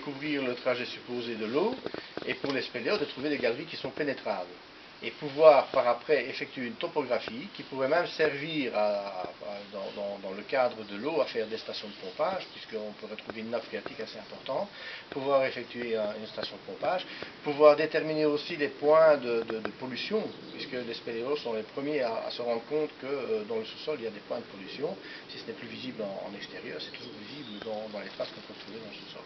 couvrir le trajet supposé de l'eau, et pour les spéléos de trouver des galeries qui sont pénétrables. Et pouvoir par après effectuer une topographie qui pourrait même servir dans le cadre de l'eau à faire des stations de pompage, puisqu'on peut retrouver une nappe phréatique assez importante, pouvoir effectuer une station de pompage, pouvoir déterminer aussi les points de pollution, puisque les spéléos sont les premiers à se rendre compte que dans le sous-sol il y a des points de pollution. Si ce n'est plus visible en extérieur, c'est toujours visible dans les traces qu'on peut trouver dans le sous-sol.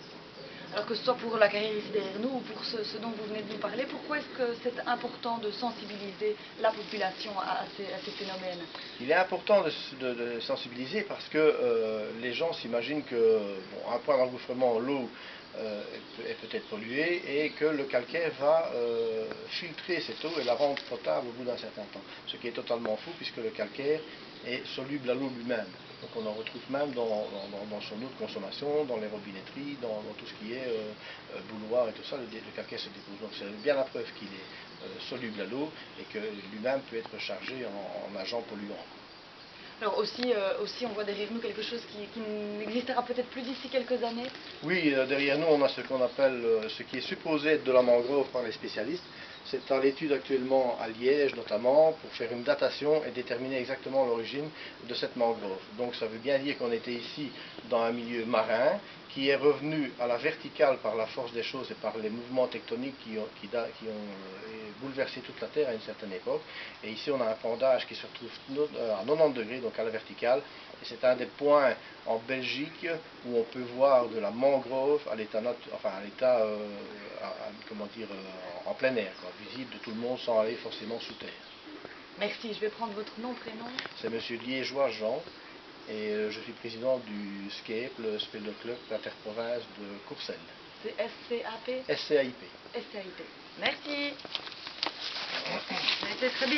Alors que ce soit pour la carrière ici derrière nous ou pour ce dont vous venez de nous parler, pourquoi est-ce que c'est important de sensibiliser la population à ces phénomènes? Il est important de sensibiliser parce que les gens s'imaginent que un point d'engouffrement, l'eau est peut-être polluée et que le calcaire va filtrer cette eau et la rendre potable au bout d'un certain temps. Ce qui est totalement faux puisque le calcaire est soluble à l'eau lui-même. Donc on en retrouve même dans son eau de consommation, dans les robinetteries, dans tout ce qui est bouilloire et tout ça, le calcaire se dépose. Donc c'est bien la preuve qu'il est soluble à l'eau et que lui-même peut être chargé en agent polluant. Alors aussi on voit derrière nous quelque chose qui n'existera peut-être plus d'ici quelques années. Oui, derrière nous on a ce qu'on appelle, ce qui est supposé être de la mangrove par les spécialistes. C'est à l'étude actuellement à Liège notamment pour faire une datation et déterminer exactement l'origine de cette mangrove. Donc ça veut bien dire qu'on était ici dans un milieu marin qui est revenu à la verticale par la force des choses et par les mouvements tectoniques qui ont bouleversé toute la Terre à une certaine époque. Et ici on a un pendage qui se retrouve à 90 degrés, donc à la verticale. Et c'est un des points en Belgique où on peut voir de la mangrove à l'état, en plein air, quoi, visible de tout le monde sans aller forcément sous terre. Merci, je vais prendre votre nom, prénom. C'est Monsieur Liégeois Jean et je suis président du SCAIP, le Spéléoclub interprovince de Courcelles. C'est SCAP? SCAIP. SCAIP. Merci. C'était très bien.